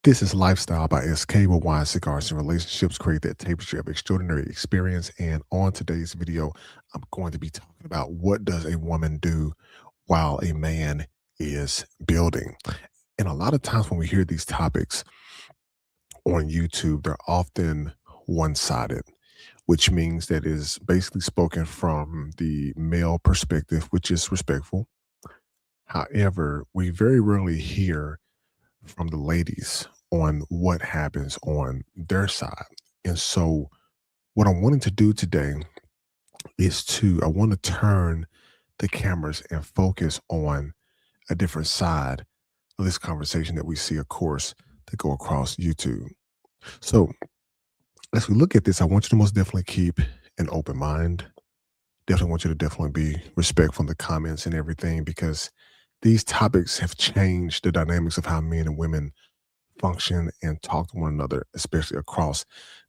This is Lifestyle by SK, where wine, cigars, and relationships create that tapestry of extraordinary experience. And on today's video, I'm going to be talking about what does a woman do while a man is building. And a lot of times when we hear these topics on YouTube, they're often one-sided, which means that is basically spoken from the male perspective, which is respectful. However, we very rarely hear from the ladies on what happens on their side. And so, what I'm wanting to do today is I want to turn the cameras and focus on a different side of this conversation that we see, of course, to go across YouTube. So, as we look at this, I want you to most definitely keep an open mind. Definitely want you to definitely be respectful in the comments and everything because these topics have changed the dynamics of how men and women function and talk to one another, especially across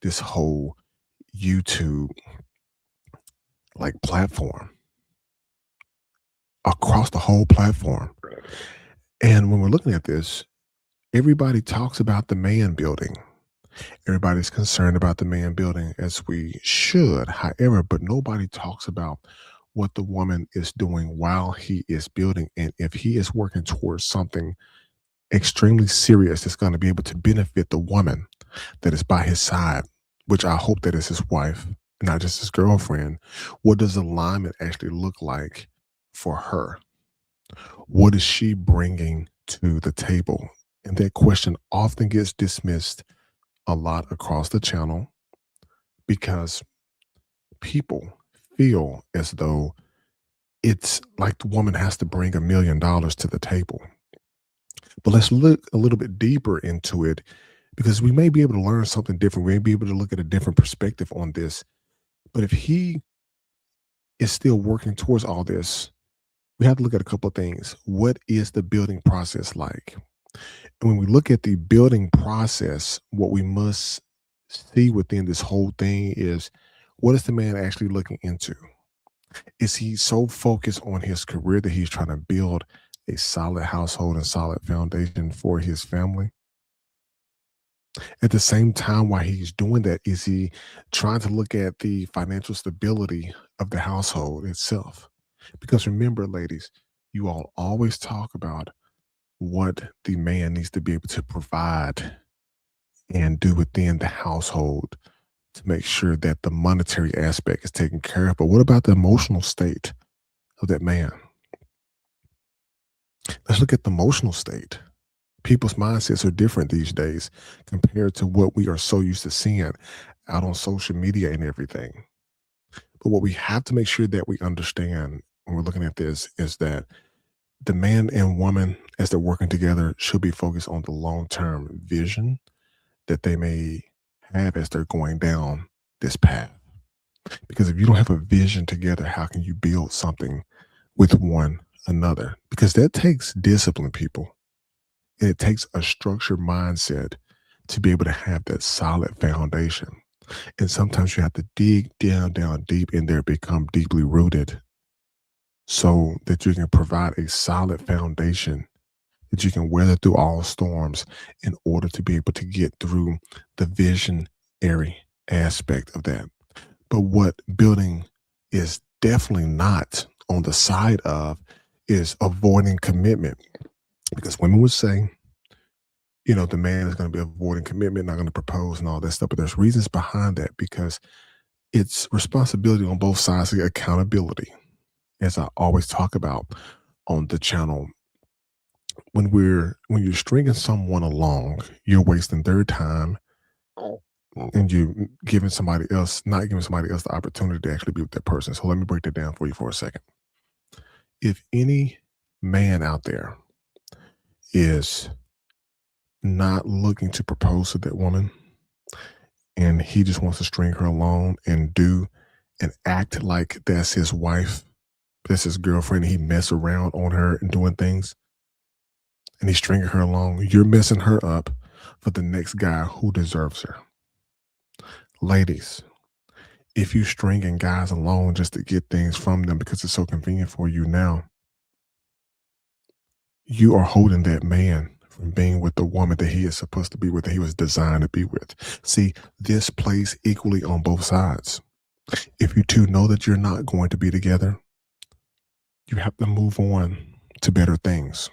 this whole YouTube platform, across the whole platform. And when we're looking at this, everybody talks about the man building. Everybody's concerned about the man building as we should. However, but nobody talks about what the woman is doing while he is building. And if he is working towards something extremely serious that's going to be able to benefit the woman that is by his side, which I hope that is his wife, not just his girlfriend, what does alignment actually look like for her? What is she bringing to the table? And that question often gets dismissed a lot across the channel because people feel as though it's like the woman has to bring $1 million to the table. But let's look a little bit deeper into it because we may be able to learn something different. We may be able to look at a different perspective on this. But if he is still working towards all this, we have to look at a couple of things. What is the building process like? And when we look at the building process, what we must see within this whole thing is what is the man actually looking into? Is he so focused on his career that he's trying to build a solid household and solid foundation for his family? At the same time, while he's doing that, is he trying to look at the financial stability of the household itself? Because remember, ladies, you all always talk about what the man needs to be able to provide and do within the household to make sure that the monetary aspect is taken care of. But what about the emotional state of that man? Let's look at the emotional state. People's mindsets are different these days compared to what we are so used to seeing out on social media and everything. But what we have to make sure that we understand when we're looking at this is that the man and woman, as they're working together, should be focused on the long term vision that they may have as they're going down this path. Because if you don't have a vision together, how can you build something with one another? Because that takes discipline, people. And it takes a structured mindset to be able to have that solid foundation. And sometimes you have to dig down deep in there, become deeply rooted so that you can provide a solid foundation that you can weather through all storms in order to be able to get through the visionary aspect of that. But what building is definitely not on the side of is avoiding commitment. Because women would say, the man is going to be avoiding commitment, not going to propose and all that stuff. But there's reasons behind that because it's responsibility on both sides, the accountability, as I always talk about on the channel. When you're stringing someone along, you're wasting their time and you giving somebody else, not giving somebody else the opportunity to actually be with that person. So let me break that down for you for a second. If any man out there is not looking to propose to that woman and he just wants to string her along and do and act like that's his wife, that's his girlfriend, and he mess around on her and doing things and he's stringing her along, you're messing her up for the next guy who deserves her. Ladies, if you stringing guys along just to get things from them because it's so convenient for you now, you are holding that man from being with the woman that he is supposed to be with, that he was designed to be with. See, this plays equally on both sides. If you two know that you're not going to be together, you have to move on to better things.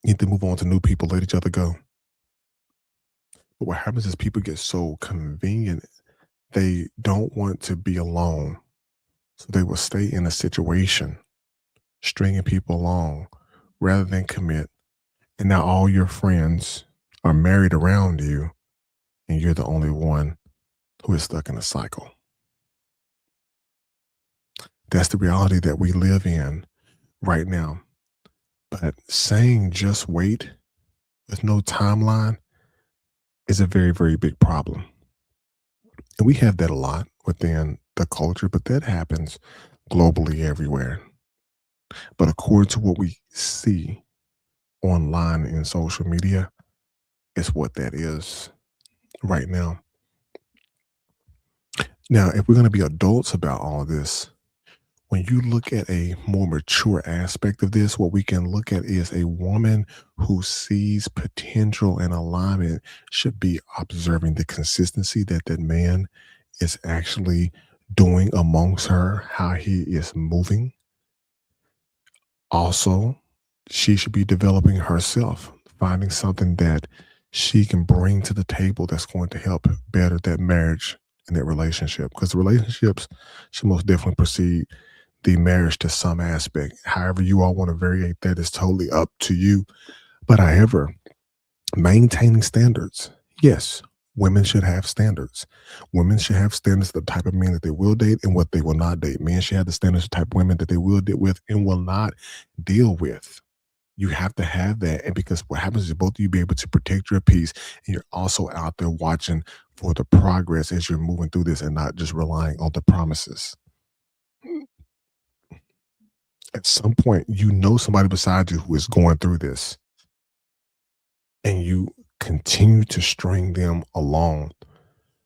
You need to move on to new people, let each other go. But what happens is people get so convenient, they don't want to be alone. So they will stay in a situation, stringing people along rather than commit. And now all your friends are married around you, and you're the only one who is stuck in a cycle. That's the reality that we live in right now. But saying just wait with no timeline is a very, very big problem. And we have that a lot within the culture, but that happens globally everywhere. But according to what we see online in social media, is what that is right now. Now, if we're going to be adults about all of this, when you look at a more mature aspect of this, what we can look at is a woman who sees potential and alignment should be observing the consistency that that man is actually doing amongst her, how he is moving. Also, she should be developing herself, finding something that she can bring to the table that's going to help better that marriage and that relationship. Because the relationships should most definitely precede the marriage to some aspect. However, you all want to variate that is totally up to you. But however, maintaining standards. Yes, women should have standards. Women should have standards, the type of men that they will date and what they will not date. Men should have the standards, the type of women that they will deal with and will not deal with. You have to have that. And because what happens is both of you be able to protect your peace and you're also out there watching for the progress as you're moving through this and not just relying on the promises. At some point, you know somebody beside you who is going through this and you continue to string them along.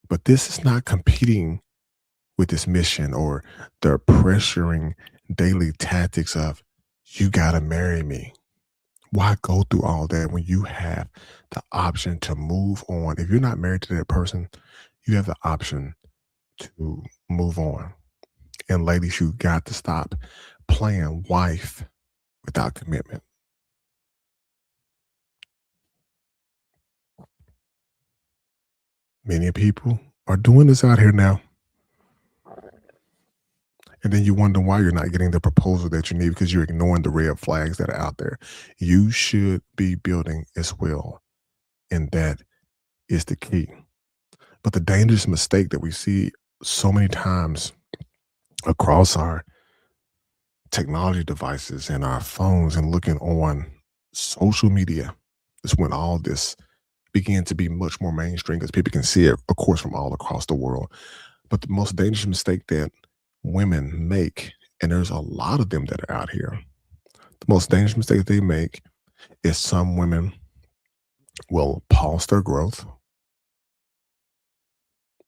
But this is not competing with this mission or the pressuring daily tactics of, you got to marry me. Why go through all that when you have the option to move on? If you're not married to that person, you have the option to move on. And ladies, you got to stop playing wife without commitment. Many people are doing this out here now. And then you wonder why you're not getting the proposal that you need because you're ignoring the red flags that are out there. You should be building as well. And that is the key. But the dangerous mistake that we see so many times across our technology devices and our phones and looking on social media is when all this began to be much more mainstream because people can see it, of course, from all across the world. But the most dangerous mistake that women make, and there's a lot of them that are out here, the most dangerous mistake that they make is some women will pause their growth.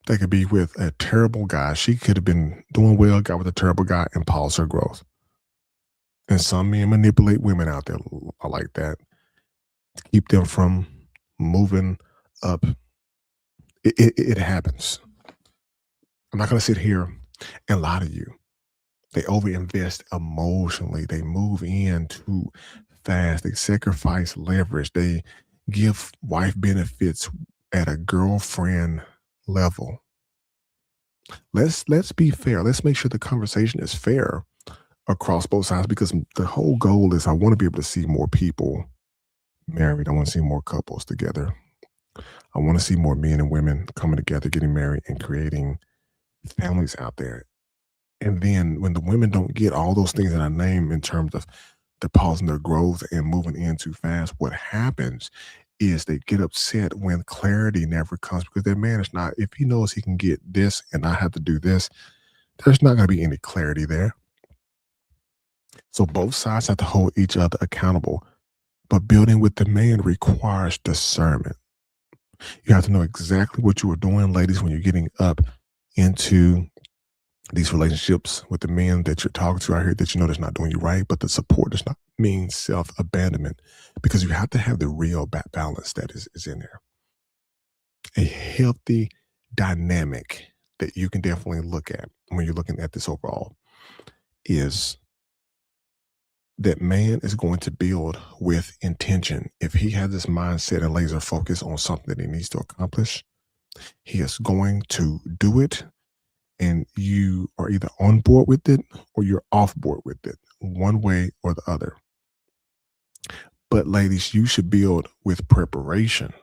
They could be with a terrible guy. She could have been doing well, got with a terrible guy, and pause her growth. And some men manipulate women out there are like that to keep them from moving up. It happens. I'm not going to sit here and lie to you. They overinvest emotionally. They move in too fast. They sacrifice leverage. They give wife benefits at a girlfriend level. Let's be fair. Let's make sure the conversation is fair across both sides because the whole goal is I want to be able to see more people married. I want to see more couples together. I want to see more men and women coming together, getting married, and creating families out there. And then when the women don't get all those things that I name in terms of they're pausing their growth and moving in too fast, what happens is they get upset when clarity never comes because their man is not, if he knows he can get this and I have to do this, there's not going to be any clarity there. So both sides have to hold each other accountable. But building with the man requires discernment. You have to know exactly what you are doing, ladies, when you're getting up into These relationships with the men that you're talking to out here that you know that's not doing you right, but the support does not mean self-abandonment, because you have to have the real balance that is in there. A healthy dynamic that you can definitely look at when you're looking at this overall is that man is going to build with intention. If he has this mindset and laser focus on something that he needs to accomplish, he is going to do it. And you are either on board with it or you're off board with it, one way or the other. But ladies, you should build with preparation.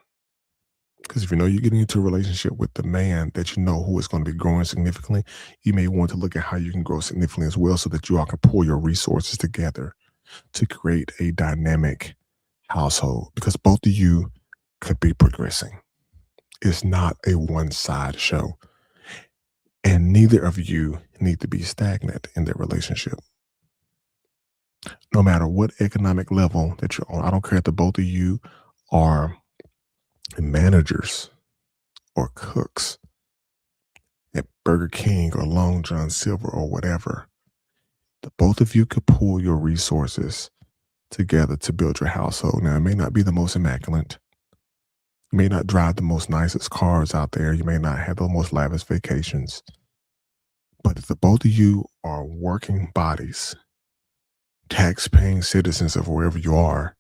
Because if you know you're getting into a relationship with the man that you know who is going to be growing significantly, you may want to look at how you can grow significantly as well so that you all can pull your resources together to create a dynamic household, because both of you could be progressing. It's not a one side show. And neither of you need to be stagnant in their relationship. No matter what economic level that you're on, I don't care if the both of you are managers or cooks at Burger King or Long John Silver or whatever. The both of you could pool your resources together to build your household. Now, it may not be the most immaculate. You may not drive the most nicest cars out there. You may not have the most lavish vacations. But if the both of you are working bodies, tax-paying citizens of wherever you are,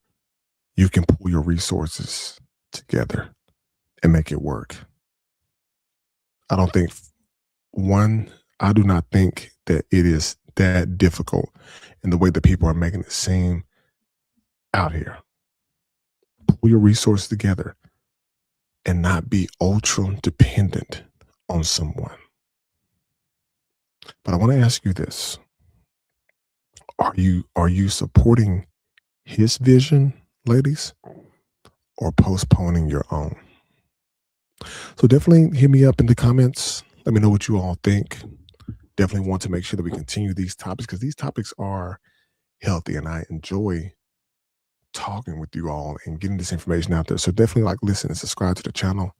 you can pull your resources together and make it work. I don't think one, I do not think that it is that difficult in the way that people are making it seem out here. Pull your resources together and not be ultra dependent on someone. But I want to ask you this. Are you supporting his vision, ladies, or postponing your own? So definitely hit me up in the comments. Let me know what you all think. Definitely want to make sure that we continue these topics because these topics are healthy and I enjoy talking with you all and getting this information out there. So definitely like, listen, and subscribe to the channel,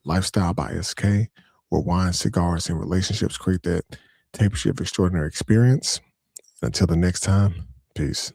Lifestyle by SK, where wine, cigars, and relationships create that tapestry of extraordinary experience. Until the next time, peace.